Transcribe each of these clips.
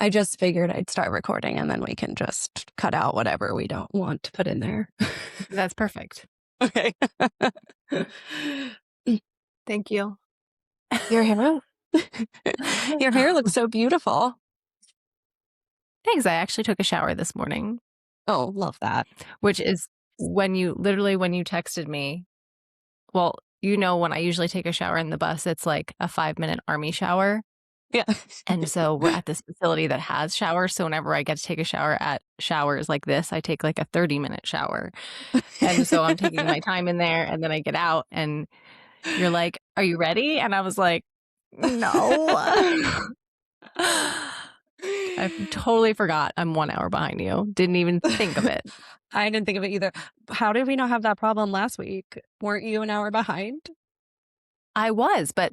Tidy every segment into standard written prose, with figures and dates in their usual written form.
I just figured I'd start recording and then we can just cut out whatever we don't want to put in there. That's perfect. Okay. Thank you. Your hair, your hair looks so beautiful. Thanks. I actually took a shower this morning, Oh, love that. which is when you texted me. Well, when I usually take a shower in the bus, it's like a 5-minute army shower. Yeah. And so we're at this facility that has showers. So whenever I get to take a shower at showers like this, I take like a 30-minute shower. And so I'm taking my time in there and then I get out and you're like, "Are you ready?" And I was like, "No." I totally forgot I'm 1 hour behind you. Didn't even think of it. I didn't think of it either. How did we not have that problem last week? Weren't you an hour behind? I was, but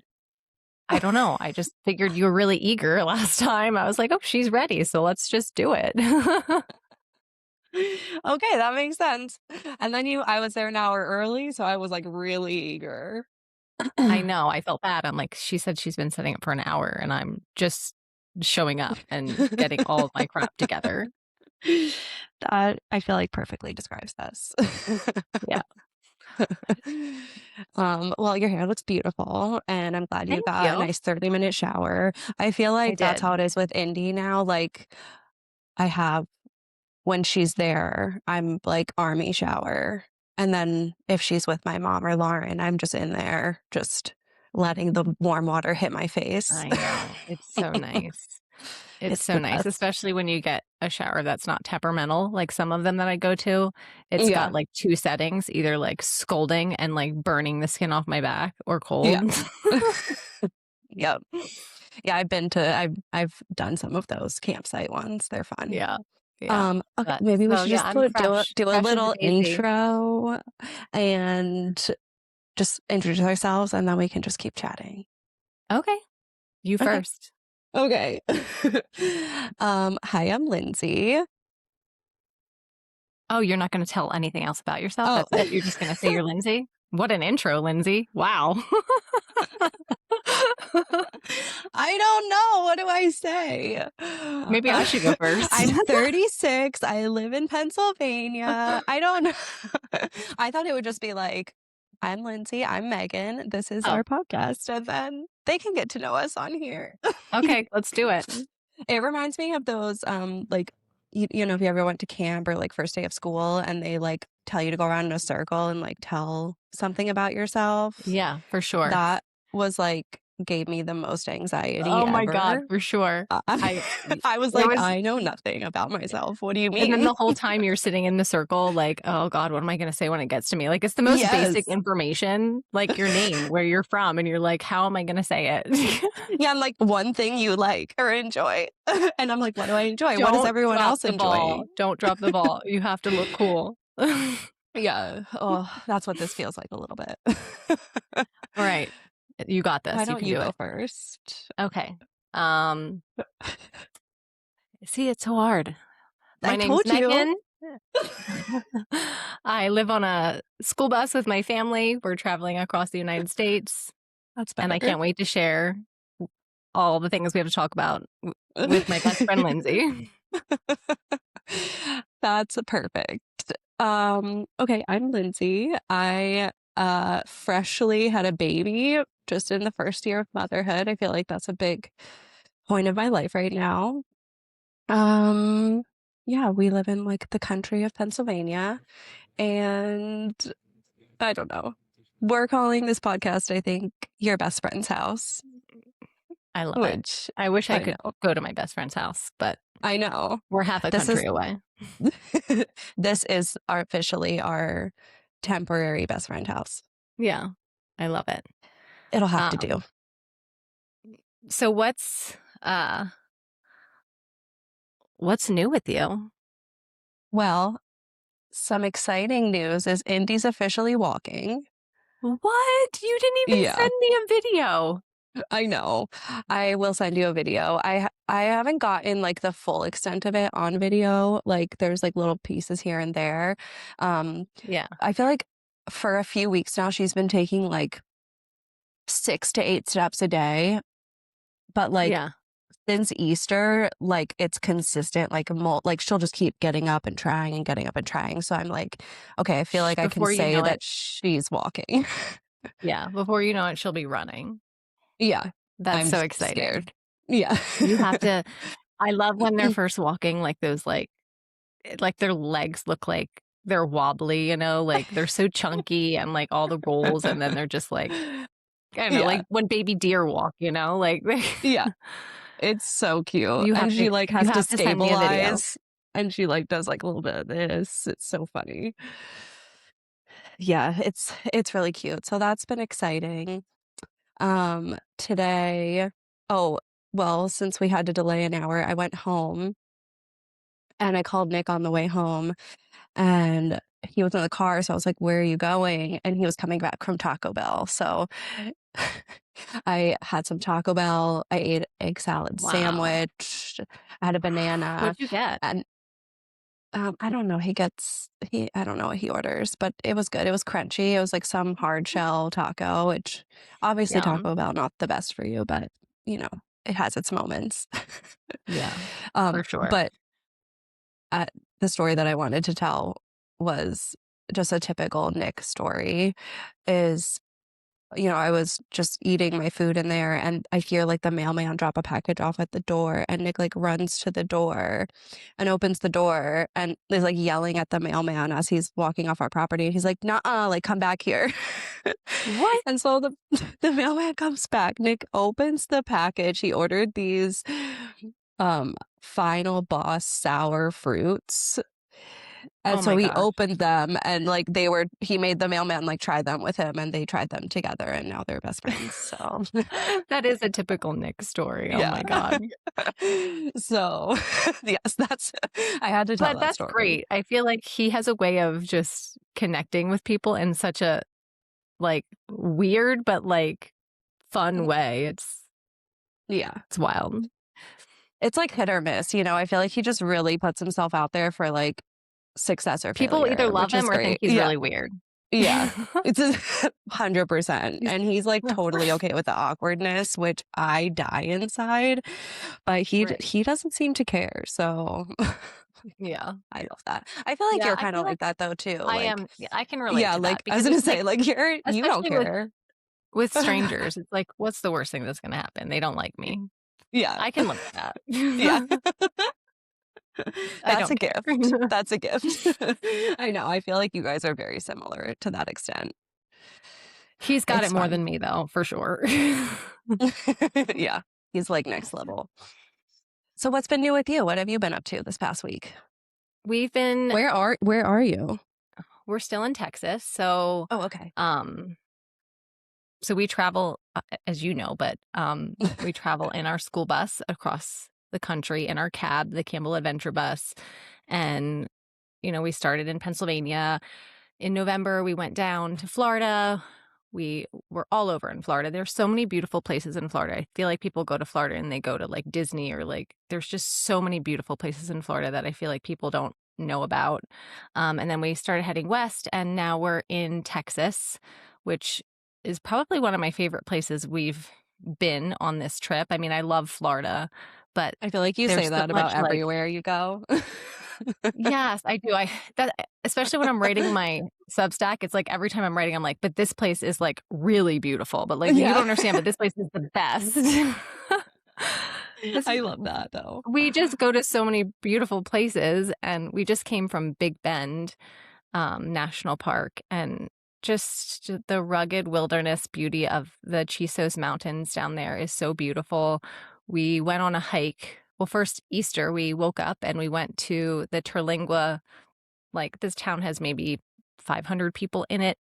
I don't know. I just figured you were really eager last time. I was like, "Oh, she's ready. So let's just do it." Okay, that makes sense. And then I was there an hour early, so I was like really eager. I know. I felt bad. I'm like, she said she's been setting up for an hour and I'm just showing up and getting all of my crap together. That I feel like perfectly describes this. Yeah. Well, your hair looks beautiful, and I'm glad you Thank got a you. nice 30-minute shower. I feel I like that's did. how it is with Indy now. Like, I have when she's there, I'm like army shower. And then if she's with my mom or Lauren, I'm just in there, just letting the warm water hit my face. I know. It's so nice. It's It's so the nice, best. especially when you get a shower that's not temperamental. Like some of them that I go to, it's Yeah. got like 2 settings, either like scalding and like burning the skin off my back or Yeah. cold. Yep. Yeah, I've done some of those campsite ones. They're fun. Yeah. Yeah. Okay, But maybe we so should yeah, just I'm fresh. do a Fresh as a little daisy. intro and just introduce ourselves, and then we can just keep chatting. Okay. You Okay. first. Okay. Hi, I'm Lindsay. Oh, you're not going to tell anything else about yourself? Oh. That's it? You're just going to say you're Lindsay? What an intro, Lindsay. Wow. I don't know. What do I say? Maybe I should go first. I'm 36. I live in Pennsylvania. I don't know. I thought it would just be like, I'm Lindsay. I'm Megan. This is Oh. our podcast. And then they can get to know us on here. Okay, let's do it. It reminds me of those, like, you know, if you ever went to camp or like first day of school and they like tell you to go around in a circle and like tell something about yourself. Yeah, for sure. That was like gave me the most anxiety Oh my ever. God, for sure. I was like, I know nothing about myself. What do you mean? And then the whole time you're sitting in the circle, like, oh God, what am I going to say when it gets to me? Like, it's the most basic information, like your name, where you're from. And you're like, how am I going to say it? Yeah, I'm like, one thing you like or enjoy. And I'm like, what do I enjoy? What does everyone else enjoy? Don't drop the ball. You have to look cool. Yeah. Oh, that's what this feels like a little bit. All right. You got this. Why don't you do go it first? Okay. See, it's so hard. My name's told you. Megan. I live on a school bus with my family. We're traveling across the United States. That's better. And I can't wait to share all the things we have to talk about with my best friend, Lindsay. That's perfect. Okay, I'm Lindsay. I freshly had a baby just in the first year of motherhood. I feel like that's a big point of my life right now. Yeah, we live in like the country of Pennsylvania, and I don't know. We're calling this podcast, I think, Your Best Friend's House. I love it. I wish I could go to my best friend's house, but I know. We're half a country away. This is officially our temporary best friend house. Yeah, I love it. It'll have to do. So what's new with you? Well, some exciting news is Indy's officially walking. What? You didn't even send me a video. I know. I will send you a video. I haven't gotten like the full extent of it on video. Like there's like little pieces here and there. Yeah. I feel like for a few weeks now she's been taking like 6 to 8 steps a day. But like since Easter, like, it's consistent, like, like, she'll just keep getting up and trying and getting up and trying, so I'm like, "Okay, I feel like I can Before you say know that it, she's walking." yeah, before you know it, she'll be running. Yeah, That's I'm so scared. exciting. Yeah. You have to I love when they're first walking, like, those, like, their legs look like they're wobbly, like, they're so chunky and, like, all the rolls, and then they're just, like, I don't know, Yeah, like when baby deer walk, like, they yeah, it's so cute, you have and to she, like, you has to have to send me a video. stabilize, and she, like, does, like, a little bit of this, it's so funny. Yeah, it's really cute, so that's been exciting. Today oh, well, since we had to delay an hour, I went home, and I called Nick on the way home, and he was in the car, so I was like, "Where are you going?" And he was coming back from Taco Bell, so I had some Taco Bell, I ate egg salad Wow. sandwich, I had a banana, What'd you get? and, I don't know, I don't know what he orders, but it was good, it was crunchy, it was like some hard shell taco, which obviously Yum. Taco Bell not the best for you, but, you know, it has its moments. Yeah, Um, for sure. but, uh, the story that I wanted to tell was just a typical Nick story, is I was just eating my food in there and I hear like the mailman drop a package off at the door and Nick like runs to the door and opens the door and is like yelling at the mailman as he's walking off our property. He's like, "Nuh-uh, like come back here." What? And so the mailman comes back. Nick opens the package. He ordered these Final Boss sour fruits, and Oh so my he gosh. opened them and, like, he made the mailman, like, try them with him, and they tried them together, and now they're best friends, so That is a typical Nick story, oh yeah. my god. So, yes, I had to tell But that that's story. great. I feel like he has a way of just connecting with people in such a, like, weird but, like, fun Mhm. way. Yeah. It's wild. It's like hit or miss, I feel like he just really puts himself out there for, like, success or People either failure, love which is him or think great. he's Yeah. really weird. Yeah. It's 100%, He's and he's, like, totally okay with the awkwardness, which I die inside, but Right. he doesn't seem to care, so Yeah. I love that. I feel like Yeah, you're I kinda feel like like that though too, I like am yeah, I can relate yeah, to that like, I was because gonna it's like say, like, you don't especially with care. strangers, it's like, what's the worst thing that's gonna happen? They don't like me. Yeah. I can live with Yeah. that. I That's a don't care. gift. That's a gift. I know, I feel like you guys are very similar to that extent. He's got it It's more fun. than me though, for sure. Yeah. He's, like, next level. So what's been new with you? What have you been up to this past week? We've been Where are you? we're still in Texas, so, Oh, okay. um so we travel, as you know, but, we travel in our school bus across the country in our cab, the Campbell Adventure Bus, and, we started in Pennsylvania. In November, we went down to Florida. We were all over in Florida. There's so many beautiful places in Florida. I feel like people go to Florida and they go to, like, Disney or, like there's just so many beautiful places in Florida that I feel like people don't know about. And then we started heading west, and now we're in Texas, which is probably one of my favorite places we've been on this trip. I mean, I love Florida, but I feel like you say there's so that about much, like everywhere you go. yes, I do. I that especially when I'm writing my Substack, it's like every time I'm writing, I'm like, "But this place is, like, really beautiful, but, like, you don't Yeah. understand, but this place is the best." This I love that though. we just go to so many beautiful places, and we just came from Big Bend, National Park, and just the rugged wilderness beauty of the Chisos Mountains down there is so beautiful. We went on a hike. Well, first Easter, we woke up and we went to the Terlingua. Like, this town has maybe 500 people in it.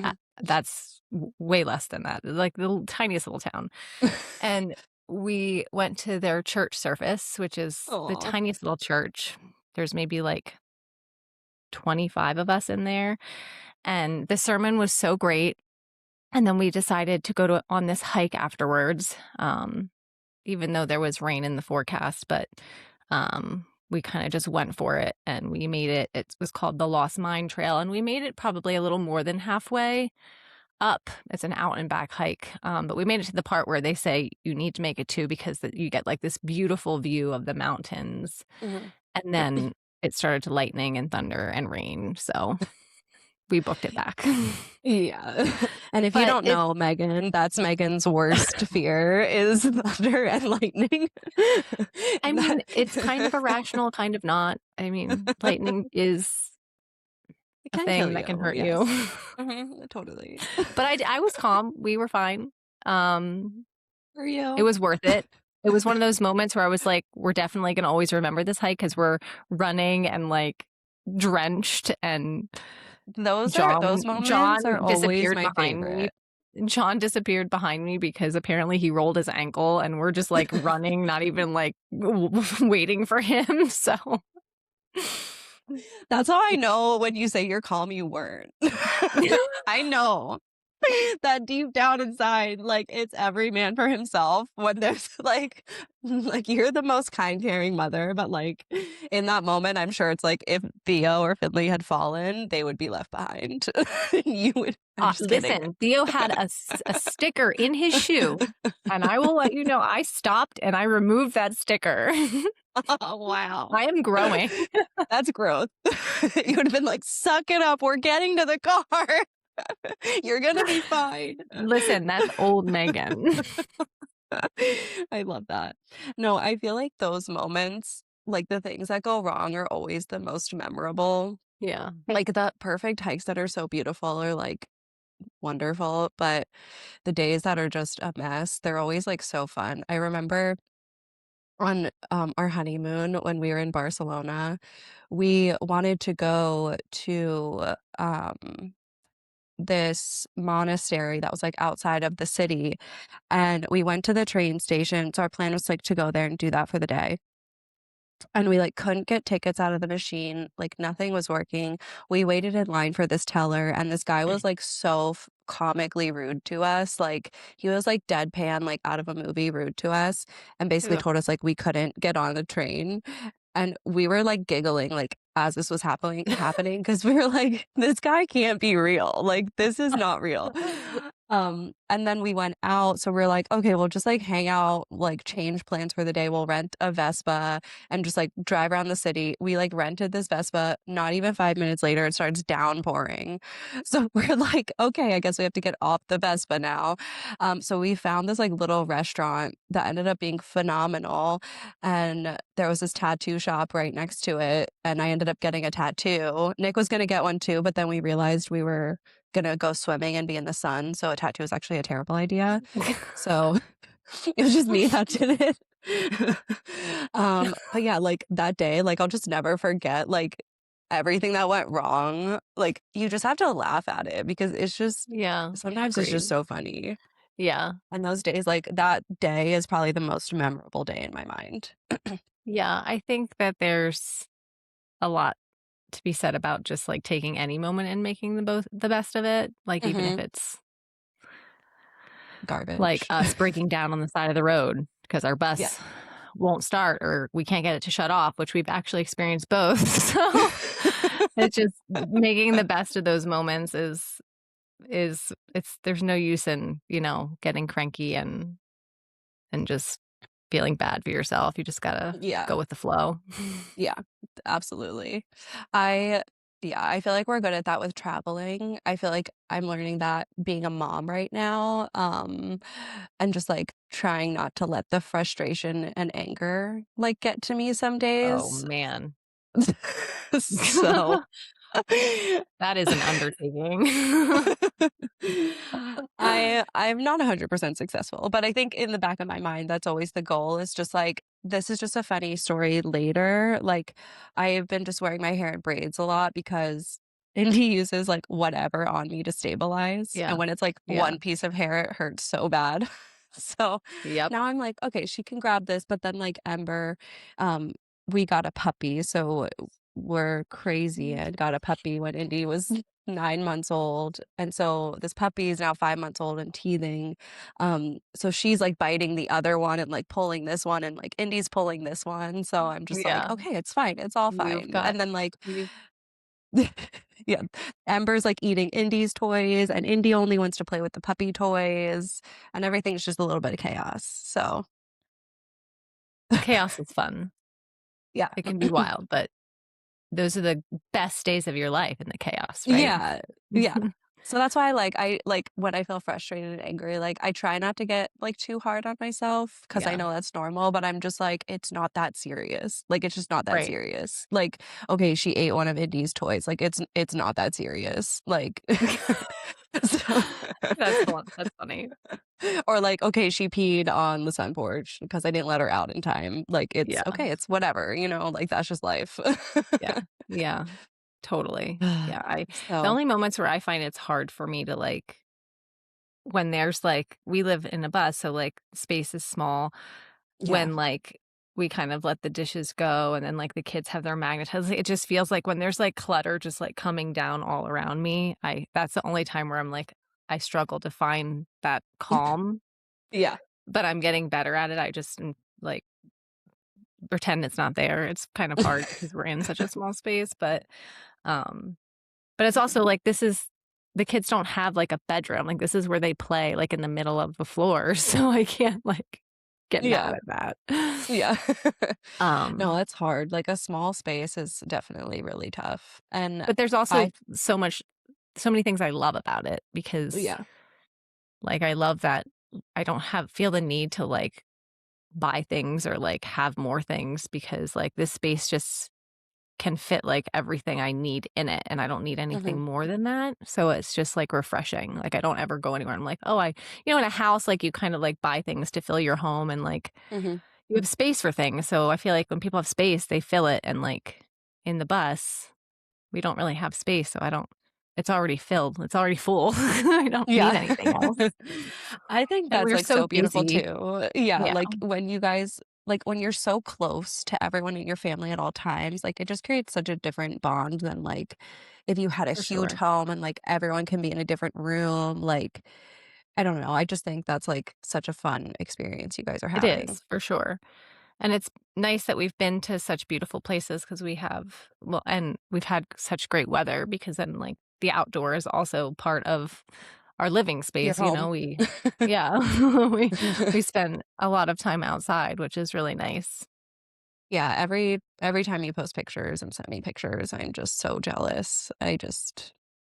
Uh, Mhm. that's way less than that, like the tiniest little town. And we went to their church service, which is the Aw. tiniest little church. There's maybe like 25 of us in there. And the sermon was so great. And then we decided to go on this hike afterwards, even though there was rain in the forecast. But we kind of just went for it and we made it. It was called the Lost Mine Trail. And we made it probably a little more than halfway. up. It's an out and back hike. But we made it to the part where they say you need to make it too because you get like this beautiful view of the mountains. Mhm. And then it started to lightning and thunder and rain. So we booked it back. Yeah. And if you But don't it, know Megan, that's Megan's worst fear is thunder and lightning. I mean, That it's kind of irrational, kind of not. I mean, lightning is it a can kill thing that can you, hurt you. yes. Totally. But I was calm. We were fine. Um, For it you. was worth it. It was one of those moments where I was like, we're definitely going to always remember this hike because we're running and like drenched and Those John moments are always disappeared my behind me. favorite. John disappeared behind me because apparently he rolled his ankle and we're just like running, not even like waiting for him. So That's how I know when you say you're calm, you weren't. I know that deep down inside, like it's every man for himself. When there's like you're the most kind, caring mother, but like in that moment, I'm sure it's like if Theo or Finley had fallen, they would be left behind. You would. I'm just kidding. listen, Theo had a sticker in his shoe, and I will let you know I stopped and I removed that sticker. Oh, wow. I am growing. That's growth. You would have been like, suck it up. We're getting to the car. You're going to be fine. Listen, that's old Megan. I love that. No, I feel like those moments, like the things that go wrong, are always the most memorable. Yeah. Like the perfect hikes that are so beautiful are like wonderful, but the days that are just a mess, they're always like so fun. I remember on our honeymoon when we were in Barcelona, we wanted to go to this monastery that was like outside of the city, and we went to the train station. So our plan was like to go there and do that for the day. And we like couldn't get tickets out of the machine, like nothing was working. We waited in line for this teller, and this guy was like so comically rude to us. Like he was like deadpan, like out of a movie rude to us, and basically Ugh. told us like we couldn't get on the train. And we were like giggling like as this was happening because we were like, this guy can't be real. Like this is not real. And then we went out. So we're like, okay, we'll just like hang out, like change plans for the day. We'll rent a Vespa and just like drive around the city. We like rented this Vespa. Not even 5 minutes later, it starts downpouring. So we're like, okay, I guess we have to get off the Vespa now. So we found this like little restaurant that ended up being phenomenal. And there was this tattoo shop right next to it. And I ended up getting a tattoo. Nick was going to get one too, but then we realized we were going to go swimming and be in the sun. So a tattoo is actually a terrible idea. So it was just me that did it. But yeah, like that day, like I'll just never forget like everything that went wrong. Like you just have to laugh at it because it's just Yeah. sometimes it's just Agreed. so funny. Yeah. And those days, like that day is probably the most memorable day in my mind. Yeah. I think that there's a lot to be said about just like taking any moment and making the best of it. Like even if Hmm. it's like Garbage. us breaking down on the side of the road because our Yeah. bus won't start or we can't get it to shut off, which we've actually experienced both. So it's just making the best of those moments is it's there's no use in, getting cranky and just feeling bad for yourself. You just gotta Yeah. go with the flow. Yeah, absolutely. I yeah, I feel like we're good at that with traveling. I feel like I'm learning that being a mom right now, and just like trying not to let the frustration and anger like get to me some Oh days. man. So That is an undertaking. I'm not 100% successful, but I think in the back of my mind that's always the goal is just like this is just a funny story later. Like I've been just wearing my hair in braids a lot because Indy uses like whatever on me to stabilize. Yeah. And when it's like Yeah. one piece of hair, it hurts so bad. So Yep. now I'm like, okay, she can grab this, but then like Ember, um, we got a puppy, so we're crazy and got a puppy when Indy was 9 months old. And so this puppy is now 5 months old and teething. So she's like biting the other one and like pulling this one and like Indy's pulling this one. So I'm just like, Yeah. okay, it's fine. It's all You've fine. got And then like you Yeah. Ember's, like, eating Indy's toys, and Indy only wants to play with the puppy toys, and everything's just a little bit of chaos, so Chaos is fun. yeah. It can be wild, but those are the best days of your life in the chaos, right? Yeah, yeah. So that's why, like, when I feel frustrated and angry, like, I try not to get, like, too hard on myself because I Yeah, know that's normal, but I'm just like, "It's not that serious." Like, it's just not that right. serious. Like, okay, she ate one of Indy's toys, like, it's not that serious. Like, so That's funny. or like, okay, she peed on the sun porch because I didn't let her out in time. Like, it's Yeah, okay, it's whatever, like, that's just life. yeah, yeah, totally. Yeah, I the So, only moments where I find it's hard for me to, like when there's, like we live in a bus, so, like, space is small. yeah. When, like, we kind of let the dishes go and then, like, the kids have their magnetize it just feels like when there's, like, clutter just, like, coming down all around me, I that's the only time where I'm like, I struggle to find that calm, Yeah. but I'm getting better at it. I just, like, pretend it's not there. It's kind of hard because we're in such a small space, um but it's also like the kids don't have, like, a bedroom, like, this is where they play, like, in the middle of the floor, so I can't, like, get mad Yeah. at that. Yeah. No, Um, it's hard. Like, a small space is definitely really tough. And but there's also I so many things I love about it because, yeah. like, I love that I don't have feel the need to, like, buy things or, like, have more things because, like, this space just can fit, like, everything I need in it, and I don't need anything Mhm. more than that, so it's just, like, refreshing, like, I don't ever go anywhere, I'm like, "Oh, I" in a house, like, you kind of, like, buy things to fill your home and, like, Mhm. you have space for things, so I feel like when people have space, they fill it, and, like, in the bus, we don't really have space, so I don't it's already filled, it's already full, I don't need Yeah. anything else, I think and that's, we're like, so so beautiful busy. too. Yeah, Yeah, like, when you guys like, when you're so close to everyone in your family at all times, like, it just creates such a different bond than, like, if you had a for huge sure. home and, like, everyone can be in a different room, like, I don't know, I just think that's, like, such a fun experience you guys are It having. is, for sure. And it's nice that we've been to such beautiful places because and we've had such great weather because then, like, the outdoor is also part of our living Your space, home. we yeah, we spend a lot of time outside, which is really nice. Yeah, every time you post pictures and send me pictures, I'm just so jealous.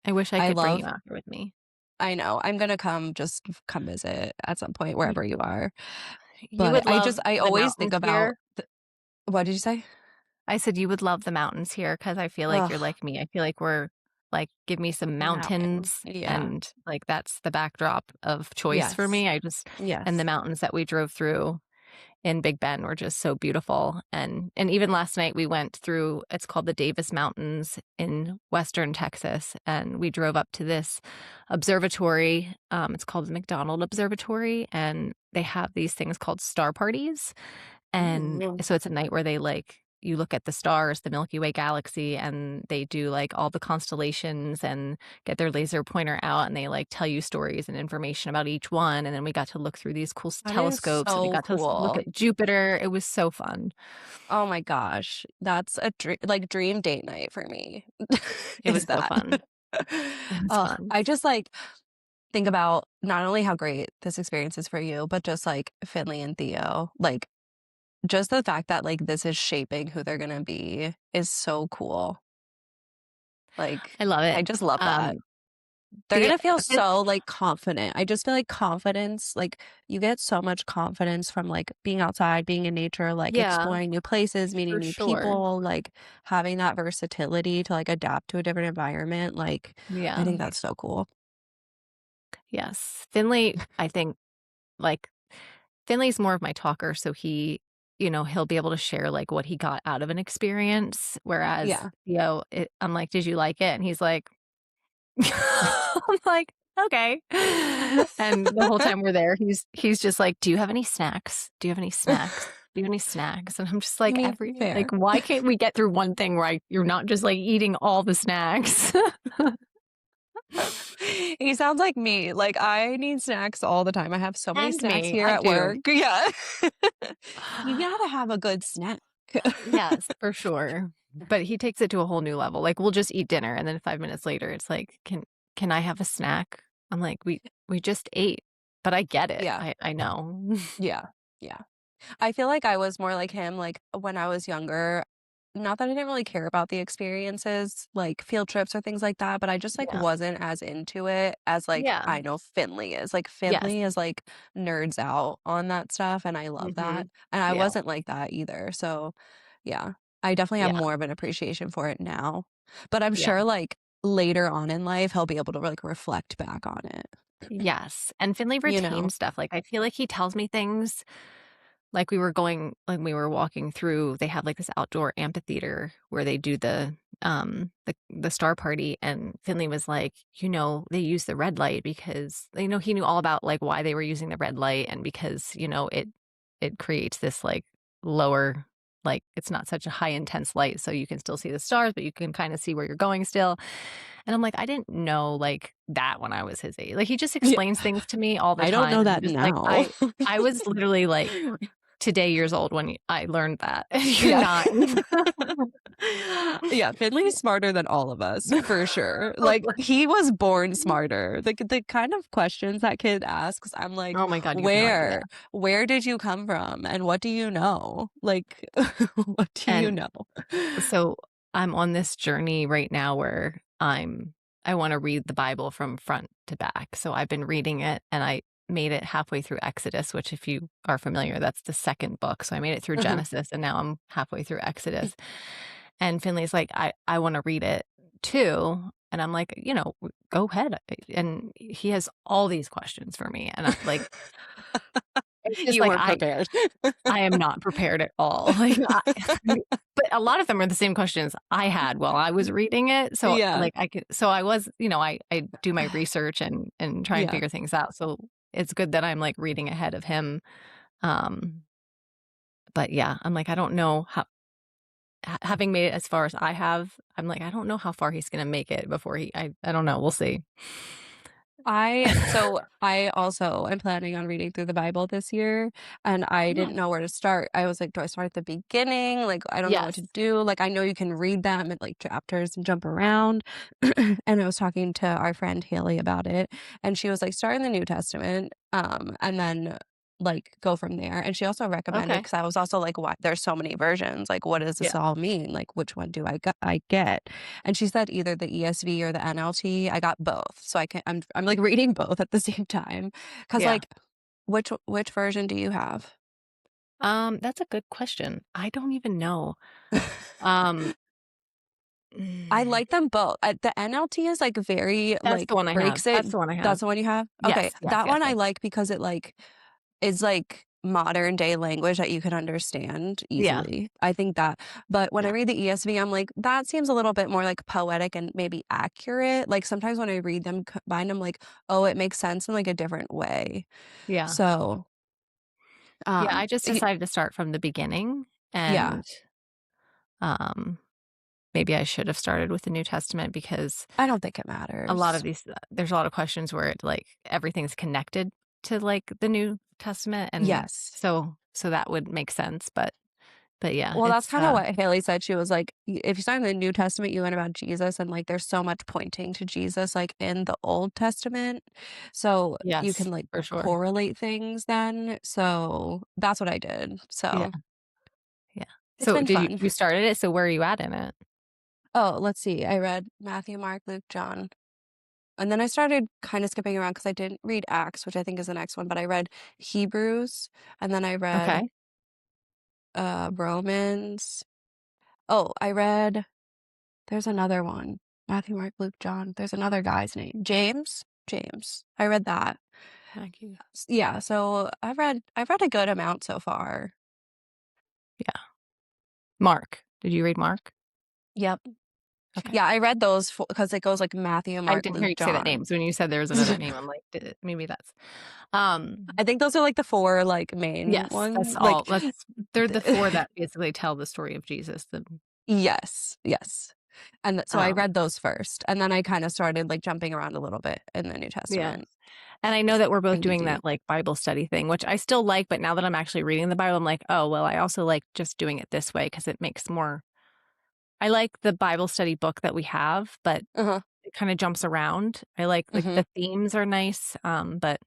I wish I I could bring you love out here with me. I know, I'm gonna come visit at some point Y wherever you are, you but would love I the always think mountains about here. what did you say? I said you would love the mountains here because I feel like you're Ugh, like me. I feel like we're like, give me some mountain. mountains, Yeah. and, like, that's the backdrop of choice for Yes. me. I just and the Yes. mountains that we drove through in Big Bend were just so beautiful, and even last night we went through it's called the Davis Mountains in Western Texas, and we drove up to this observatory, it's called the McDonald Observatory, and they have these things called star parties, and Ooh. so it's a night where they, like you look at the stars, the Milky Way galaxy, and they do, like, all the constellations and get their laser pointer out, and they, like, tell you stories and information about each one, and then we got to look through these cool That is telescopes, and we so got to look cool. at Jupiter. It was so fun. Oh my gosh, that's a dream date night for me, It is was so that. fun. It was Oh, fun. I just, like, think about not only how great this experience is for you, but just, like, Finley and Theo, like, just the fact that, like, this is shaping who they're gonna be is so cool. Like, I love I it. just love that. Um, They're the gonna feel fin so, like, confident. I just feel like confidence like, you get so much confidence from, like, being outside, being in nature, like, Yeah, exploring new places, meeting for new sure. people, like, having that versatility to, like, adapt to a different environment, like, I Yeah. think that's so cool. Yes. Finley, I think, like Finley's more of my talker, so he'll be able to share, like, what he got out of an experience, whereas, Yeah. I'm like, "Did you like it?" And he's like I'm like, "Okay." And the whole time we're there, he's just like, "Do you have any snacks? Do you have any snacks? Do you have any snacks?" And I'm just I like, mean, fair. why can't we get through one thing where you're not just, like, eating all the snacks?" He sounds like me, like, I need snacks all the time, I have so many And snacks me, here I at do. work. Yeah. You gotta have a good snack. Yes, for sure. but he takes it to a whole new level. Like, we'll just eat dinner, and then 5 minutes later, it's like, "Can I have a snack?" I'm like, We just ate." But I get it. Yeah, I know. yeah, yeah. I feel like I was more like him, like, when I was younger, not that I didn't really care about the experiences, like field trips or things like that, but I just, like, Yeah. wasn't as into it as, like, Yeah. I know Finley is. Like, Yes. Finley is, like, nerds out on that stuff, and I love that, Mhm. and I Yeah. wasn't like that either, so, yeah. I definitely have Yeah. more of an appreciation for it now, but I'm Yeah. sure, like, later on in life, he'll be able to, like, reflect back on it, Yes, and Finley you know? retains stuff. Like, I feel like he tells me things. Like, we were walking through, they have, like, this outdoor amphitheater where they do the star party, and Finley was like, "They use the red light because," he knew all about, like, why they were using the red light, and because, it creates this, like, lower, like, it's not such a high intense light, so you can still see the stars, but you can kinda see where you're going still. And I'm like, "I didn't know, like, that when I was his age." Like, he just Yeah. explains things to me all the I don't time, know and I'm that just like, now. I was literally, like, today years old when I learned that. You're Yeah. 9. Yeah, Finley's smarter than all of us, for sure. Like, he was born smarter. The kind of questions that kid asks, I'm like, Oh my god, you have no idea. Where did you come from, and what do you know? Like, what do you And know?" so I'm on this journey right now where I wanna read the Bible from front to back. So I've been reading it, and I made it halfway through Exodus, which, if you are familiar, that's the 2nd book. So I made it through Mhm. Genesis, and now I'm halfway through Exodus. And Finley's like, "I wanna read it too." And I'm like, "Go ahead." And he has all these questions for me, and it's just You like weren't prepared. I am not prepared at all. Like, but a lot of them are the same questions I had while I was reading it. So, Yeah. like, I was, I do my research and try and Yeah. figure things out. So it's good that I'm, like, reading ahead of him. Um, but yeah, I'm like, I don't know how, having made it as far as I have, I'm like, I don't know how far he's gonna make it before I don't know. We'll see. I also am planning on reading through the Bible this year, and I Yeah. didn't know where to start. I was like, "Do I start at the beginning? Like, I don't know what Yes. to do." Like, I know you can read them in, like, chapters and jump around, and I was talking to our friend Haley about it, and she was like, "Start in the New Testament, and then, like, go from there." And she also recommended, Okay. because I was also like, "Why there's so many versions, like, what does this Yeah. all mean? Like, which one do I get?" And she said either the ESV or the NLT. I got both. So I'm like reading both at the same time. 'Cause Yeah. like which version do you have? That's a good question. I don't even know. Um, I mm, like them both. The NLT is like very that's like the one I have. breaks it. That's the one I have. That's the one you have? Okay. Yes, yes, That yes, one I yes. like because it like is like modern day language that you can understand Yeah, easily. I think that. But when I yeah, read the ESV, I'm like, that seems a little bit more like poetic and maybe accurate. Like sometimes when I read them combined, I'm like, oh, it makes sense in like a different way. yeah. So, Yeah, I just y decided to start from the beginning, yeah, and, um, maybe I should have started with the New Testament because I don't think it a lot of matters. there's a lot of questions where like, everything's connected to, like, the New Testament, and Yes. so that would make sense, but yeah, Well, that's it's, kinda what Haley said. She was like, "Y if you start in the New Testament, you learn about Jesus, and, like, there's so much pointing to Jesus, like, in the Old Testament, so you yes, can, like, for sure. correlate things then." So, that's what I did. Yeah, So, yeah. it's So, been did you fun. you started it, so where are you at in it? Oh, let's see, I read Matthew, Mark, Luke, John, and then I started kinda skipping around because I didn't read Acts, which I think is the next one, but I read Hebrews, and then I read, Okay. Romans. Oh, I read there's another one. Matthew, Mark, Luke, John. There's another guy's name. James? James. I read that. Thank you. Yeah, so I've read a good amount so far. Yeah. Mark. Did you read Mark? Yep. Okay. Yeah, I read those because it goes like Matthew, I Mark, didn't hear Luke, you say that John. name, so when you said there was another name, I'm like, maybe that's I think those are like the 4 like main yes, ones. Like they're the 4 that basically tell the story of Jesus, yes, yes. And so I um, read those first, and then I kinda started like jumping around a little bit in the New yeah, Testament. and I know that we're both doing ADD. that, like, Bible study thing, which I still like, but now that I'm actually reading the Bible, I'm like, "Oh, well, I also like just doing it this way because it makes more I like the Bible study book that we have, but Uh-huh. it kinda jumps around. I like Mhm. the themes are nice, but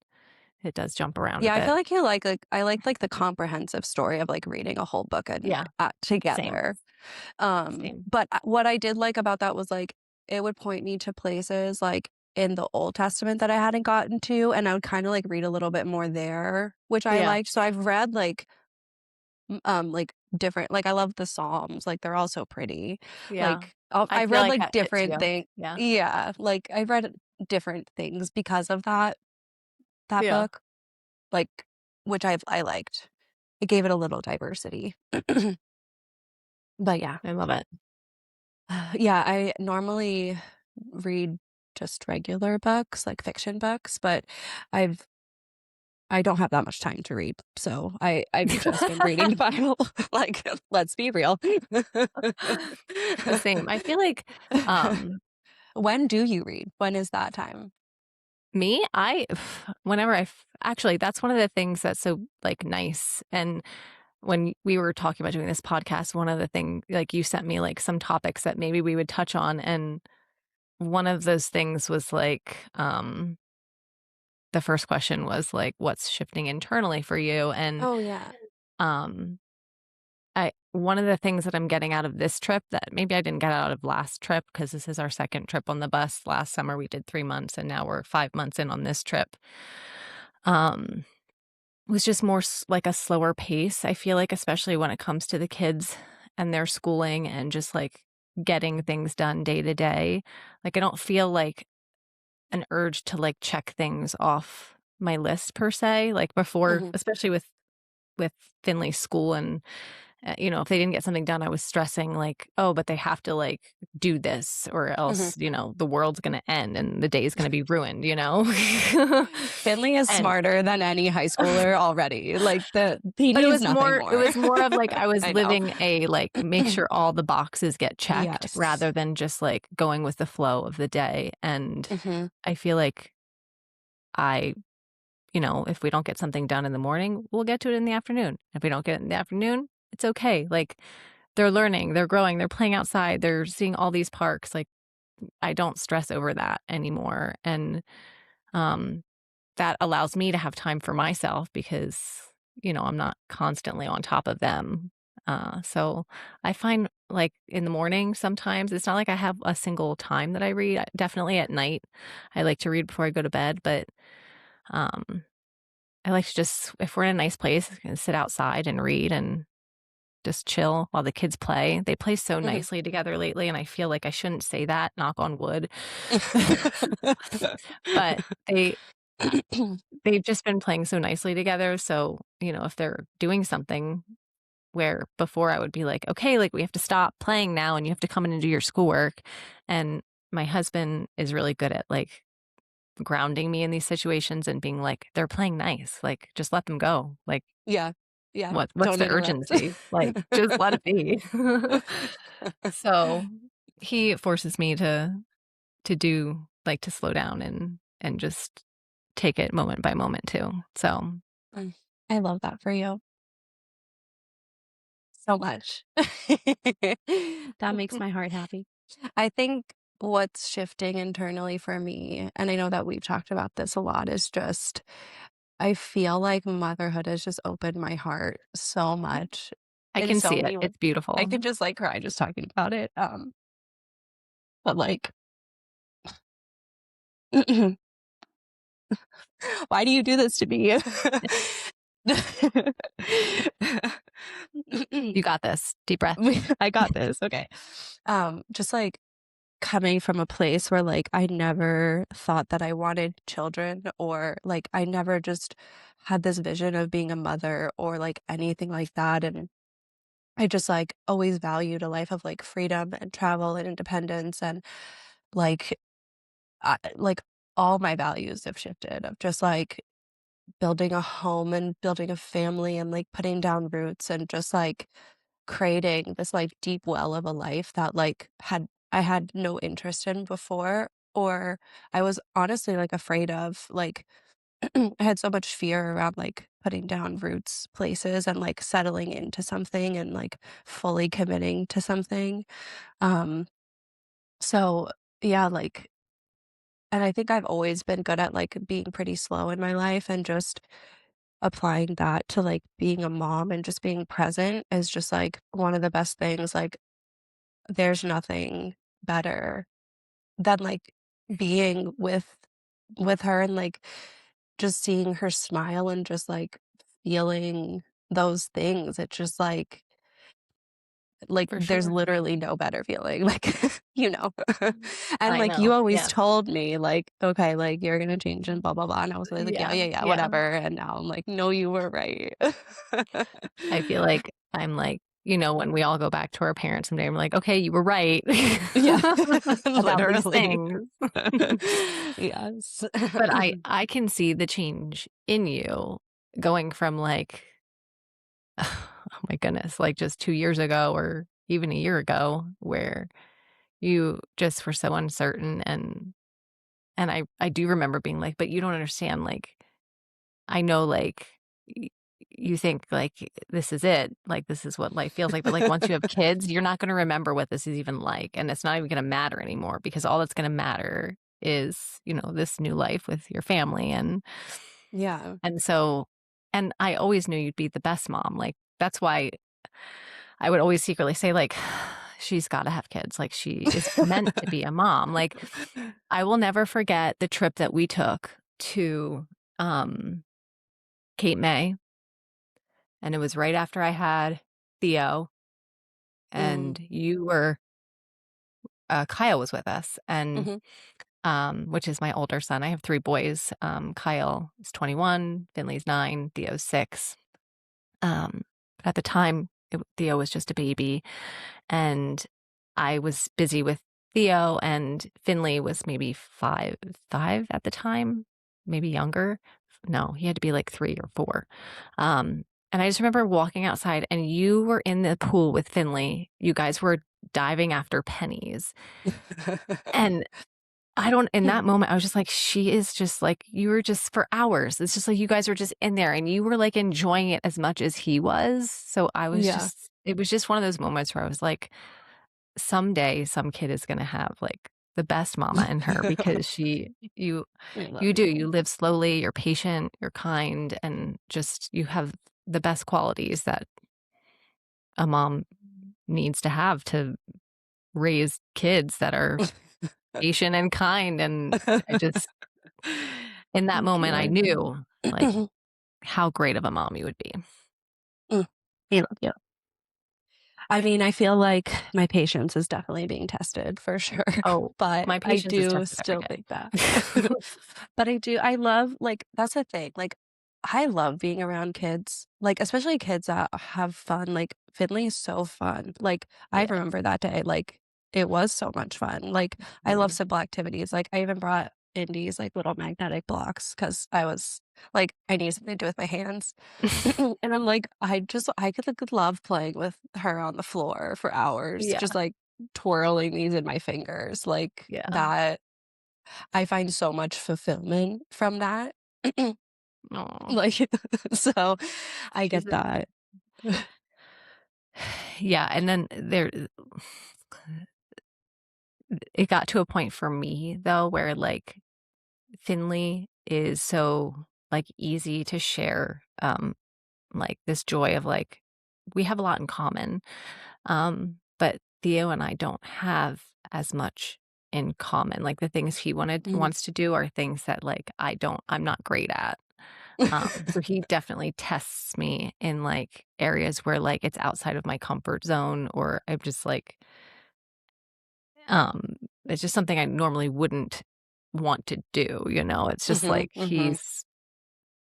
it does jump around a Yeah, I feel bit. like you like I like the comprehensive story of, like, reading a whole book and Yeah, same, together. same. But what I did like about that was, like, it would point me to places, like, in the Old Testament that I hadn't gotten to, and I would kinda, like, read a little bit more there, which I Yeah, liked. So I've read, like, different like, I love the Psalms, like, they're all so pretty. yeah. Like, I I've feel read, like like, that fits different you. thing Yeah, Yeah, like, I've read different things because of that yeah, book, like, which I liked. It gave it a little diversity. But yeah. I love it. Yeah, I normally read just regular books, like fiction books, but I've I don't have that much time to read, so I've just been reading the Bible. Like, let's be real. Same. I feel like, um, When do you read? When is that time? me, I whenever actually, that's one of the things that's so, like, nice, and when we were talking about doing this podcast, one of the thing like, you sent me, like, some topics that maybe we would touch on, and one of those things was, like, the first question was, like, "What's shifting internally for you?" And, Oh, yeah. um, I one of the things that I'm getting out of this trip that maybe I didn't get out of last trip, because this is our 2nd trip on the bus. Last summer, we did 3 months, and now we're 5 months in on this trip. Um, was just more like a slower pace, I feel like, especially when it comes to the kids and their schooling and just, like, getting things done day to day. Like, I don't feel like an urge to, like, check things off my list per se, like, before, Mhm, especially with Finley's school and if they didn't get something done, I was stressing like, "Oh, but they have to, like, do this or mhm. else, the world's gonna end and the day's gonna be ruined," you know? Finley is And smarter than any high schooler already, like, he but needs nothing it more. was more of, like, I was I know. living a, like, make sure all the boxes get checked Yes. rather than just, like, going with the flow of the day, and Mhm, I feel like I if we don't get something done in the morning, we'll get to it in the afternoon. If we don't get it in the afternoon, it's okay, like, they're learning, they're growing, they're playing outside, they're seeing all these parks, like, I don't stress over that anymore, and, um, that allows me to have time for myself because, I'm not constantly on top of them, so I find, like, in the morning, sometimes it's not like I have a single time that I read, definitely at night, I like to read before I go to bed, but, um, I like to just if we're in a nice place, sit outside and read and just chill while the kids play. They play so mhm. nicely together lately, and I feel like I shouldn't say that, knock on wood. But they've just been playing so nicely together, so, if they're doing something where before I would be like, "Okay, like, we have to stop playing now, and you have to come in and do your schoolwork," and my husband is really good at, like, grounding me in these situations and being like, "They're playing nice, like, just let them go, like, Yeah, yeah, what's don't the interrupt. urgency? Like, just let it be." So, he forces me to do like, to slow down and just take it moment by moment too. So, Mm, I love that for you so much. That makes my heart happy. I think what's shifting internally for me, and I know that we've talked about this a lot, is just I feel like motherhood has just opened my heart so much I in can so see it. many ways. It's I beautiful. could just, like, cry just talking about it, but, like why do you do this to me? You got this. Deep breath. I got this, okay. Just, like, coming from a place where, like, I never thought that I wanted children or, like, I never just had this vision of being a mother or, like, anything like that, and I just, like, always valued a life of, like, freedom and travel and independence and, like, like, all my values have shifted of just, like, building a home and building a family and, like, putting down roots and just, like, creating this, like, deep well of a life that, like, I had no interest in before or I was honestly, like, afraid of, like I had so much fear around, like, putting down roots places and, like, settling into something and, like, fully committing to something. Um, so, yeah, like and I think I've always been good at, like, being pretty slow in my life and just applying that to, like, being a mom and just being present is just, like, one of the best things, like, there's nothing better than, like, being with her and, like, just seeing her smile and just, like, feeling those things. It's just like, For there's sure. literally no better feeling, like, you know? And, I like, you know. always Yeah. told me, like, "Okay, like, you're gonna change and blah, blah, blah," and I was always like, "Yeah, Yeah. yeah, yeah, Yeah. whatever," and now I'm like, "No, you were right." I feel like I'm like, when we all go back to our parents someday, I'm like, "Okay, you were right Yeah, about these literally. things." Yes. But I can see the change in you going from, like, oh my goodness, like, just 2 years ago or even a year ago where you just were so uncertain, and I do remember being like, "But you don't understand, like, I know, like, y you think, like, this is it, like, this is what life feels like, but, like, once you have kids, you're not gonna remember what this is even like, and it's not even gonna matter anymore because all that's gonna matter is, this new life with your family," Yeah. and so and I always knew you'd be the best mom, like, that's why I would always secretly say, like, "She's gotta have kids, like, she is meant to be a mom," like, I will never forget the trip that we took to, Cape May, and it was right after I had Theo, Mm, and you were Kyle was with us, and, mhm, which is my older son. I have 3 boys. Kyle is 21, Finley's 9, Theo's 6. Um, at the time, Theo was just a baby, and I was busy with Theo, and Finley was maybe 5 at the time, maybe younger. No, he had to be like 3 or 4. And I just remember walking outside, and you were in the pool with Finley. You guys were diving after pennies, and I don't in that moment, I was just like, "She is just like" you were just for hours. It's just like you guys were just in there, and you were, like, enjoying it as much as he was. So I was Yeah. just it was just one of those moments where I was like, "Someday, some kid is gonna have, like, the best mama in her," because I love you do, you you. live slowly, you're patient, you're kind, and just you have the best qualities that a mom needs to have to raise kids that are patient and kind, and I just in that Thank moment, I you. knew, like, how great of a mom you would be. Mm, I love you. I mean, I feel like my patience is definitely being tested for sure, Oh, but my I patience is do tested every still think that. day. But I love like, that's the thing, like, I love being around kids, like, especially kids that have fun, like, Finley is so fun, like, I Yeah. remember that day, like, it was so much fun, like, I love Mhm. simple activities, like, I even brought Indy's, like, little magnetic blocks because I was like, I needed something to do with my hands. And I'm like, I could love playing with her on the floor for hours, Yeah, just, like, twirling these in my fingers, like, yeah. that I find so much fulfillment from that. Aw. Like, so I She's get a that. yeah, and then it got to a point for me, though, where, like, Finley is so, like, easy to share, like, this joy of, like we have a lot in common, but Theo and I don't have as much in common, like, the things he Mm. wants to do are things that, like, I'm not great at, so he definitely tests me in, like, areas where, like, it's outside of my comfort zone, or I'm just, like, um, it's just something I normally wouldn't want to do, you know? It's just, Mhm, like, mhm.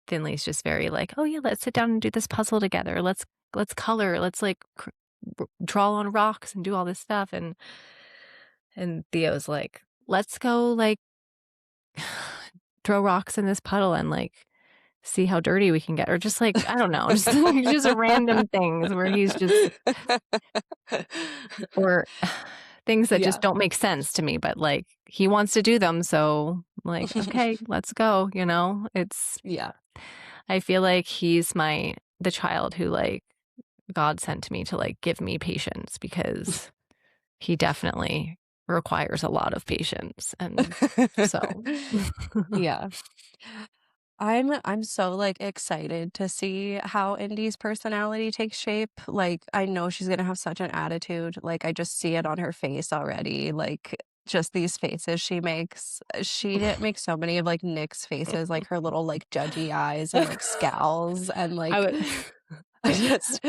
Finley's just very like, "Oh, yeah, let's sit down and do this puzzle together. Let's color. Let's, like, draw on rocks and do all this stuff," and Theo's like, "Let's go, like, throw rocks in this puddle and, like, see how dirty we can get," or just, like, I don't know, just just random things where he's just or things that just Yeah. don't make sense to me, but, like, he wants to do them, so, like, "Okay, let's go," you know? Yeah. I feel like he's the child who, like, God sent to me to, like, give me patience because he definitely requires a lot of patience, and so Yeah. I'm so, like, excited to see how Indy's personality takes shape. Like, I know she's gonna have such an attitude, like, I just see it on her face already, like, just these faces she makes. She makes so many of, like, Nick's faces, like, her little, like, judgy eyes and, like, scowls and, I like, would I just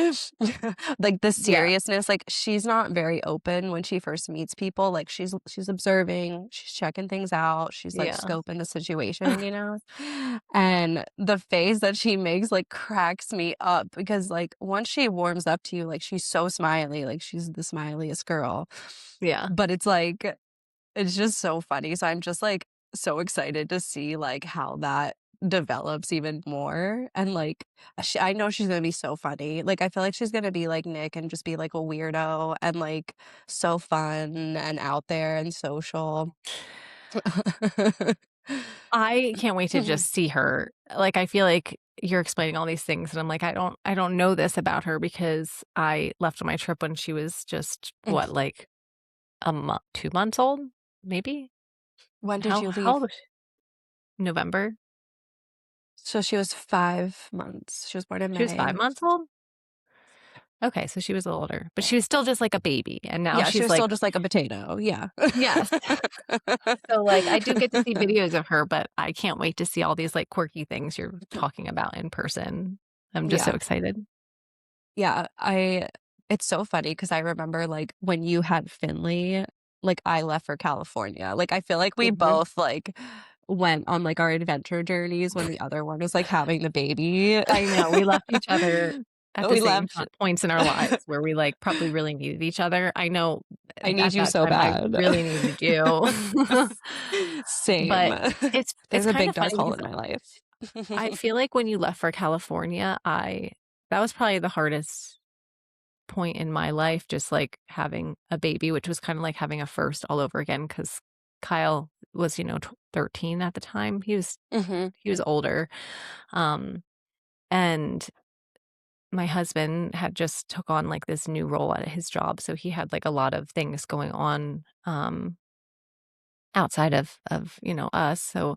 like, the Yeah, seriousness, like, she's not very open when she first meets people, like, she's observing, she's checking things out, she's, like, yeah, scoping the situation, you know? And the face that she makes, like, cracks me up because, like, once she warms up to you, like, she's so smiley, like, she's the smiliest girl. yeah. But it's just so funny, so I'm just, like, so excited to see, like, how that develops even more, and, like, I know she's gonna be so funny, like, I feel like she's gonna be like Nick and just be, like, a weirdo and, like, so fun and out there and social. I can't wait to just see her. Like, I feel like you're explaining all these things, and I'm like, I don't know this about her because I left on my trip when she was just, what, like, 2 months old? Maybe? When did you How old leave? was she? November? So she was 5 months. She was born in She was 5 May. months old? Okay, so she was a little older, but she was still just like a baby, and now Yeah, she she's was like still just like a potato, yeah. Yes. So, like, I do get to see videos of her, but I can't wait to see all these, like, quirky things you're talking about in person. I'm just so Yeah. excited. Yeah, I it's so funny because I remember, like, when you had Finley, like, I left for California. Like, I feel like we Mhm. both, like, went on, like, our adventure journeys when the other one was, like, having the baby. I know, we left each other at the We same left points in our lives where we, like, probably really needed each other. I know I need at you that so time I bad. really needed you. Same. But it's There's a kind big of dark funny hole because in my life. I feel like when you left for California, I that was probably the hardest point in my life, just, like, having a baby, which was kinda like having a first all over again. Because Kyle was, 13 at the time. Mhm, He was older, um, and my husband had just took on, like, this new role at his job, so he had, like, a lot of things going on, outside of us, so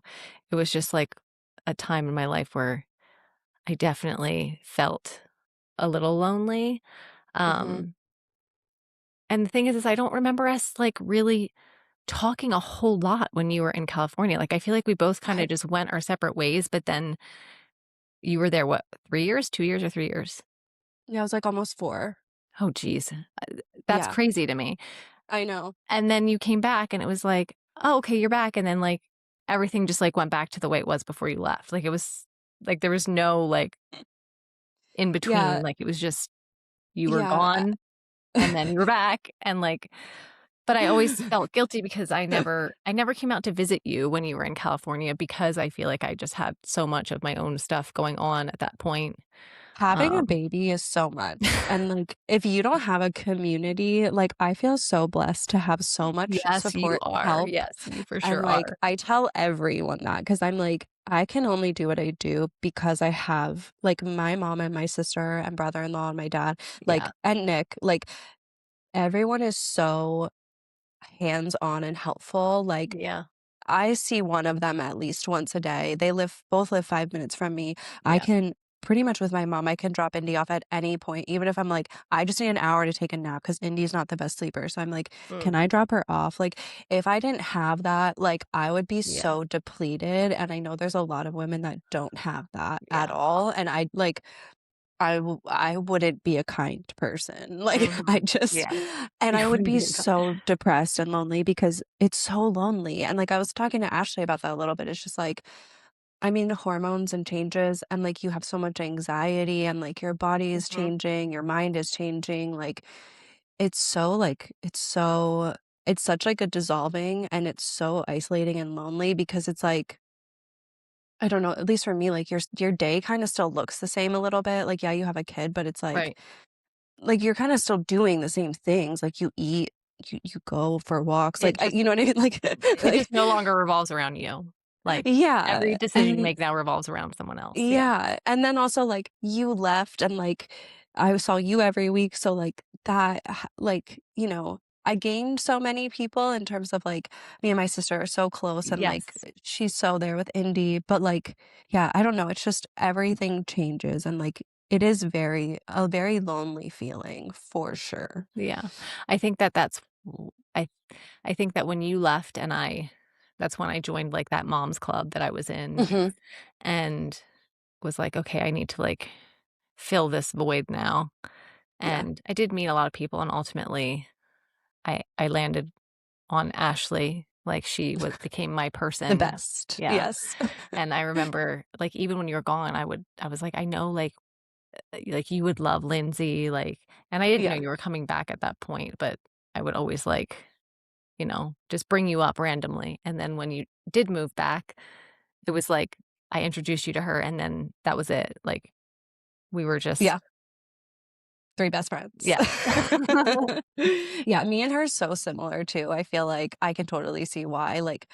it was just, like, a time in my life where I definitely felt a little lonely, mhm. um, and the thing is I don't remember us, like, really talking a whole lot when you were in California. Like, I feel like we both kinda I just went our separate ways, but then you were there, what, 3 years? 2 years or 3 years? Yeah, I was, like, almost 4. Oh, geez. That's Yeah, crazy to me. I know. And then you came back and it was like, "Oh, okay, you're back," and then, like, everything just, like, went back to the way it was before you left. Like, it was like, there was no, like, in Yeah, between, like, it was just you were yeah, gone and then you were back, and, like, but I always felt guilty because I never came out to visit you when you were in California because I feel like I just had so much of my own stuff going on at that point. having a Um baby is so much, and, like, if you don't have a community, like, I feel so blessed to have so much Yes, you support, are. help, Yes, you for and, sure like, are. I tell everyone that because 'cause I'm like, I can only do what I do because I have, like, my mom and my sister and brother-in-law and my dad, like Yeah, and Nick, like, everyone is so hands-on and helpful, like, yeah, I see one of them at least once a day. They both live 5 minutes from me. I yeah. can pretty much with my mom, I can drop Indy off at any point, even if I'm like, "I just need an hour to take a nap because Indy's not the best sleeper." So I'm like, "Can Mm, I drop her off?" Like, if I didn't have that, like, I would be yeah, so depleted, and I know there's a lot of women that don't have that at yeah. all, and I wouldn't be a kind person. Like, I Mhm. just Yeah. and You I would wouldn't be be a co so depressed and lonely because it's so lonely, and, like, I was talking to Ashley about that a little bit. It's just like, I mean, hormones and changes, and, like, you have so much anxiety, and, like, your body is Mhm. changing, your mind is changing, like, it's such, like, a dissolving, and it's so isolating and lonely because it's like I don't know, at least for me, like, your day kinda still looks the same a little bit, like, yeah, you have a kid, but it's Right. like, you're kinda still doing the same things, like, you eat, you go for walks, like, It just you know what I mean? Like it like just no longer revolves around you. Like, every yeah, decision you and make now revolves around someone else. Yeah. yeah, and then also, like, you left and, like, I saw you every week, so, like, that h like, I gained so many people in terms of, like, me and my sister are so close and, like, Yes. she's so there with Indy, but, like, yeah, I don't know, it's just everything changes and, like, it is a very lonely feeling for sure. Yeah. I think that that's w I think that when you left and that's when I joined, like, that mom's club that I was in Mhm. and was like, "Okay, I need to, like, fill this void now." Yeah. And I did meet a lot of people, and ultimately, I landed on Ashley, like, she became my The person. best. Yeah. Yes. And I remember, like, even when you were gone, I was like, "I know, like, you would love Lindsay," like and I didn't know Yeah. you were coming back at that point, but I would always, like, just bring you up randomly, and then when you did move back, it was like I introduced you to her, and then that was it, like, we were just Yeah. 3 best friends. yeah. Yeah, me and her are so similar too. I feel like I can totally see why. Like,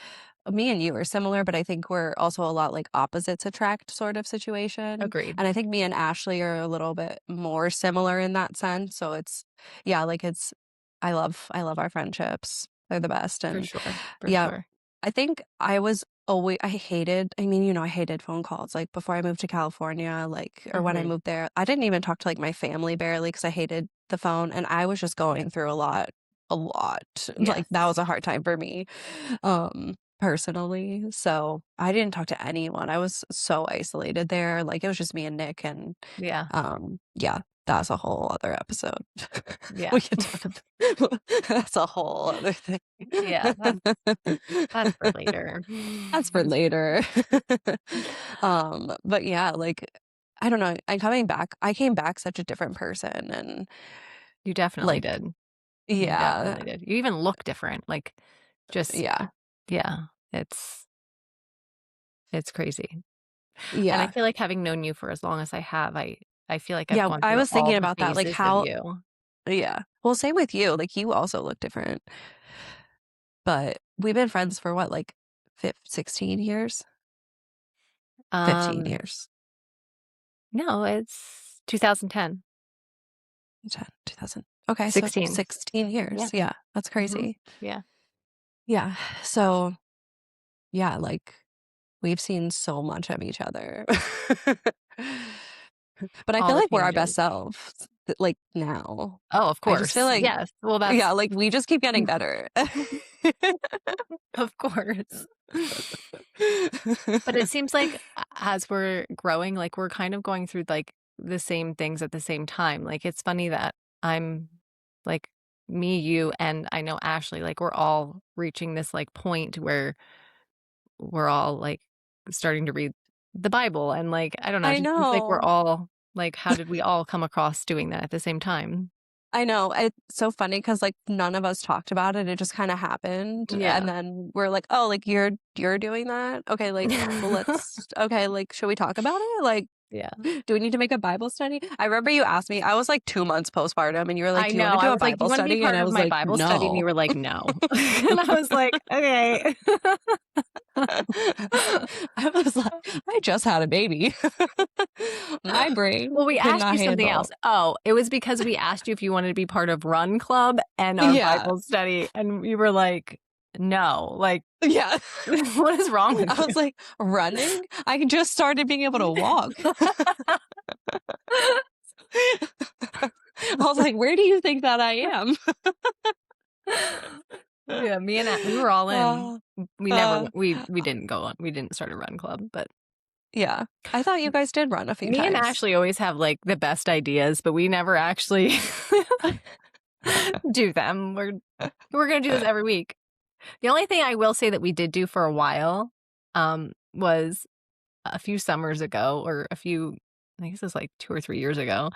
me and you are similar, but I think we're also a lot like opposites attract sort of situation. Agreed. And I think me and Ashley are a little bit more similar in that sense. So yeah, like I love our friendships. They're the best. For And sure, for yeah, sure. I think I hated phone calls, like, before I moved to California, like or when I Mhm. moved there, I didn't even talk to, like, my family barely because I hated the phone, and I was just going through a lot, like, that Yes. was a hard time for me, personally, so I didn't talk to anyone, I was so isolated there, like, it was just me and Nick, and, Yeah, yeah, that's a whole other episode. yeah. We could talk that's a whole other thing. Yeah, that's for later. That's for later. But yeah, like, I don't know, I came back such a different person and, You definitely like did. You yeah, definitely did. You even look different, like, just yeah, yeah, it's crazy. And I yeah, feel like having known you for as long as I have, I feel like I've yeah, gone I through was all thinking the about that, like, phases of how you. yeah. Well, same with you, like, you also look different, but we've been friends for what, like, 16 years? 15 Um, years. no, it's 2010. 10, 2000. Okay, so 16. 16 years, Yeah. yeah, that's Mhm. crazy. Yeah. Yeah, so, yeah, like we've seen so much of each other. But I All feel the like we're our best changes. selves, like, now. Oh, of I just feel course. like Yes. Well, yeah, that's like, we just keep getting better. of course. But it seems like as we're growing, like, we're kind of going through, like, the same things at the same time. Like, it's funny that I'm like, me, you, and I know Ashley, like, we're all reaching this, like, point where we're all, like, starting to read the Bible, and, like, I don't know, it I just seems like we're know. all like, how did we all come across doing that at the same time? I know, it's so funny because like, none of us talked about it, it just kinda happened, Yeah. and then we're like, "Oh, like, you're doing that? Okay, like, well, let's okay, like, should we talk about it? Like, Yeah. do we need to make a Bible study?" I remember you asked me I was, like, 2 months postpartum, and you were like, I "Do you wanna know, I do a was like, "Do you Bible wanna be study?" And part I of was my like, Bible study?" And you "No." were like, "No." And I was like, "Okay." I was like, "I just had a baby." My brain Well, we could asked not you something else. handle Oh, it was because we asked you if you wanted to be part of Run Club and our Yeah, Bible study, and you were like, "No." Like, yeah. what is wrong with I you? was like, "Running? I just started being able to walk." I was like, "Where do you think that I am?" Yeah, me and we were all in. Uh, We never uh, we didn't go on we didn't start a Run Club, but yeah. I thought you guys did run a few me and times. Ashley always have, like, the best ideas, but we never actually do them. We're gonna do this every week. The only thing I will say that we did do for a while, was a few summers ago or I guess it was like 2 or 3 years ago,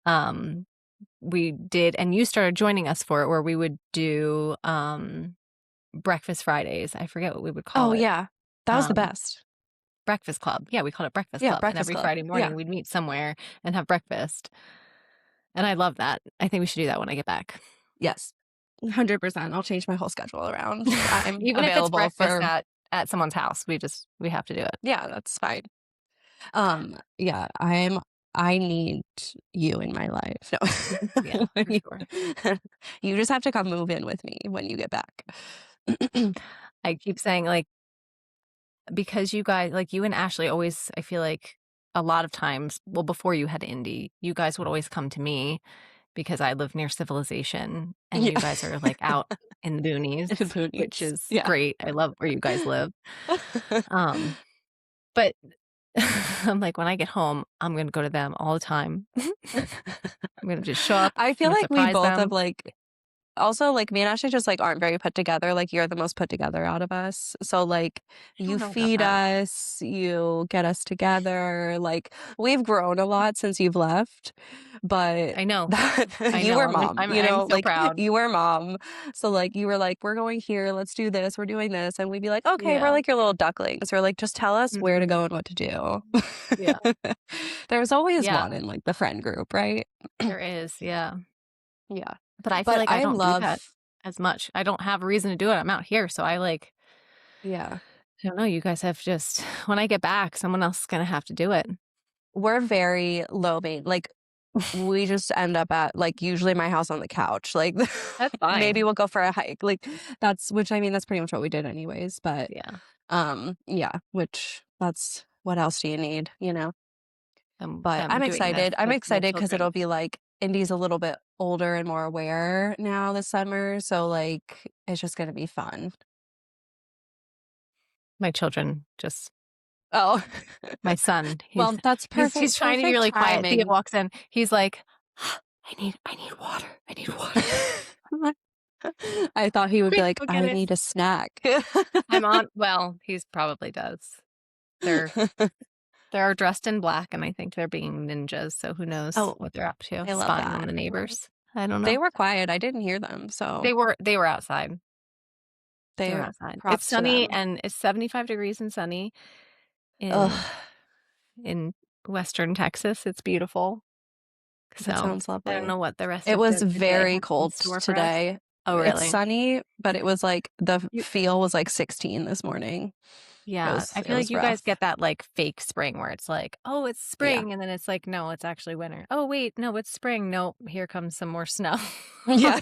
um, we did and you started joining us for it where we would do, breakfast Fridays. I forget what we would call Oh, it. yeah. That was the Um, best. breakfast club. Yeah, we called it breakfast Yeah, club, and Breakfast every Club. Friday morning, Yeah. we'd meet somewhere and have breakfast, and I love that. I think we should do that when I get back. Yes. 100%. I'll change my whole schedule around. I'm Even if it's available breakfast for at someone's house, we have to do it. yeah, that's fine. Yeah, I need you in my life. Yeah, No. for sure. You just have to come move in with me when you get back. I keep saying, like, because you guys like, you and Ashley always I feel like a lot of times well, before you had Indy, you guys would always come to me because I live near civilization, and Yeah. you guys are, like, out in the boonies, In the which boonies. is Yeah. great. I love where you guys live. Um, but I'm like, when I get home, I'm gonna go to them all the time. I'm gonna just show up, I I'm feel gonna like we surprise both have, them. like also, like, me and Ashley just, like, aren't very put together, like, you're the most put together out of us, so, like, I don't you know about feed that. us, you get us together, like, we've grown a lot since you've left, but I know, that I you know, were mom, you I'm know, so like, proud. you were mom, so, like, you were like, "We're going here, let's do this, we're doing this," and we'd be like, "Okay," we're Yeah, like your little ducklings, we're like, "Just tell us where to mhm, go and what to do." yeah, There's always yeah, one in, like, the friend group, right? there is, yeah. Yeah, But I feel but like I I don't do that love as much. I don't have a reason to do it. I'm out here, so I like yeah. I don't know, you guys have just when I get back, someone else is gonna have to do it. We're very low main like, we just end up at, like, usually my house on the couch, like, That's maybe fine. we'll go for a hike, like, that's which, I mean, that's pretty much what we did anyways, but, Yeah, yeah, which that's what else do you need, you know? But I'm doing this I'm with my excited because 'cause children. it'll be, like Indy's a little bit older and more aware now this summer, so, like, it's just gonna be fun. My children just Oh. my son, Well, that's he's trying to be perfect really quiet. Theo timing. walks in, he's like, I need water. I need water." I'm like, I thought he would be "Quick, like, go get "I it." need a snack." I'm on well, he's probably does. They're they're dressed in black, and I think they're being ninjas, so who knows Oh, what they're up to, I love spying on that. the neighbors. I don't They know. were quiet, I didn't hear them, so They were outside. They were they outside. It's props to sunny, them. and it's 75 degrees and sunny in Ugh, in Western Texas. It's beautiful. that So, sounds I don't lovely. know what the rest It of was the day very has in cold store for us. today. Oh, It's really? sunny, but it was like the You feel was like 16 this morning. Yeah, I It feel like was you guys rough. get that, like, fake spring where it's like, "Oh, it's Yeah. spring," and then it's like, "No, it's actually winter." "Oh, wait, no, it's spring. No, here comes some more snow." Yeah.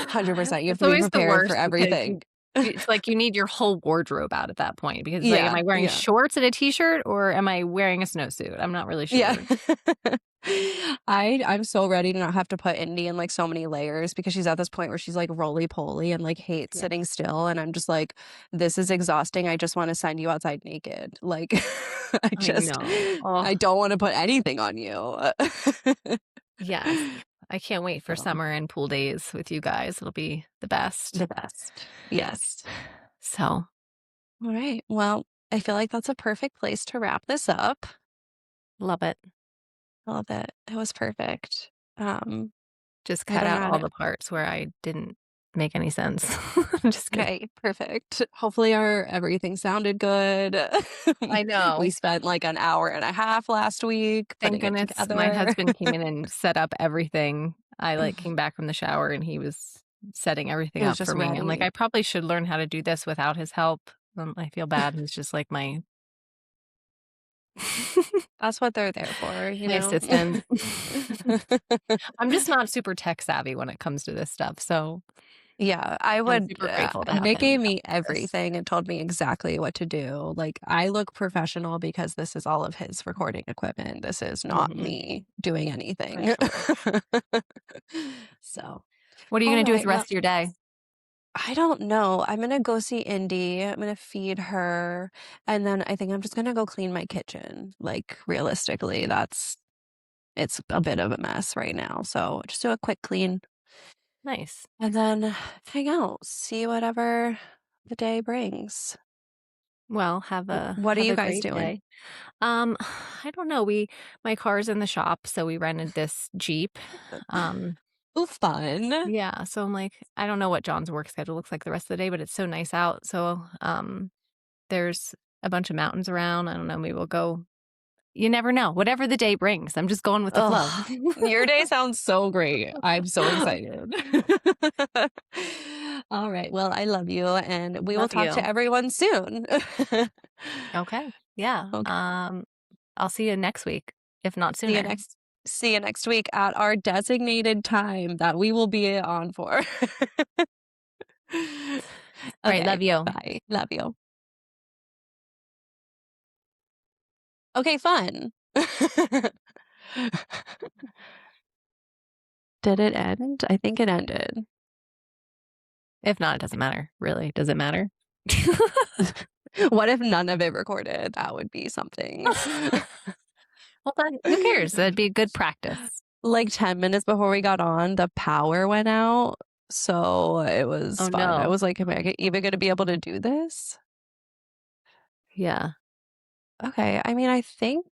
100%, you have It's to be always the prepared for worst because everything. it's like you need your whole wardrobe out at that point because it's like, am Yeah, I wearing yeah. shorts and a t-shirt or am I wearing a snowsuit? I'm not really Yeah. sure. I'm so ready to not have to put Indy in, like, so many layers because she's at this point where she's, like, roly-poly and, like, hates Yeah, sitting still, and I'm just like, "This is exhausting, I just wanna send you outside naked." Like, I know. I Oh, don't wanna put anything on you. yes. I can't wait for So, summer and pool days with you guys. It'll be the best. the best. Yes. So, Alright, well, I feel like that's a perfect place to wrap this up. love it. I love it. It was perfect. Just I cut don't know out how all to the parts where I didn't make any sense. I'm just kidding. okay, perfect. Hopefully our everything sounded good. I We know. spent like an hour and a half last week Thank putting it goodness my together. husband came in and set up everything. I, like, came back from the shower and he was setting everything It was up just for me. I'm like, ready. "I probably should learn how to do this without his help." I feel bad. He's just like my That's what they're there for, you my know? assistant. I'm just not super tech savvy when it comes to this stuff, so Yeah, I I'm would super grateful to have Nick him gave help me with this. everything and told me exactly what to do. Like, I look professional because this is all of his recording equipment. This is not Mhm, me doing for anything. sure. So, What are you all gonna do with right, the well rest of your day? I don't know. I'm gonna go see Indy. I'm gonna feed her, and then I think I'm just gonna go clean my kitchen. Like, realistically, it's a bit of a mess right now. So just do a quick clean Nice. and then hang out, see whatever the day brings. Well, What are have you a guys great doing? day. Um, I don't know, my car's in the shop, so we rented this Jeep. Um, Oh, fun. yeah, so I'm like, I don't know what John's work schedule looks like the rest of the day, but it's so nice out. So, there's a bunch of mountains around. I don't know, maybe we'll go you never know. Whatever the day brings, I'm just going with the flow. Oh, your day sounds so great. I'm so excited. All right. Well, I love you, and we will Love talk to you. everyone soon. Okay. Yeah. Okay. I'll see you next week, if not See you sooner. next see you next week at our designated time that we will be on for. All right. Okay. Love you. Bye. Love you. Okay, fun. Did it end? I think it ended. If not, it doesn't matter. Really. Does it matter? What if none of it recorded? That would be something. Well, then who cares? That'd be good practice. Like 10 minutes before we got on, the power went out. So it was Oh, fun. I no. was like, am I even going to be able to do this? Yeah. Okay. I mean, I think.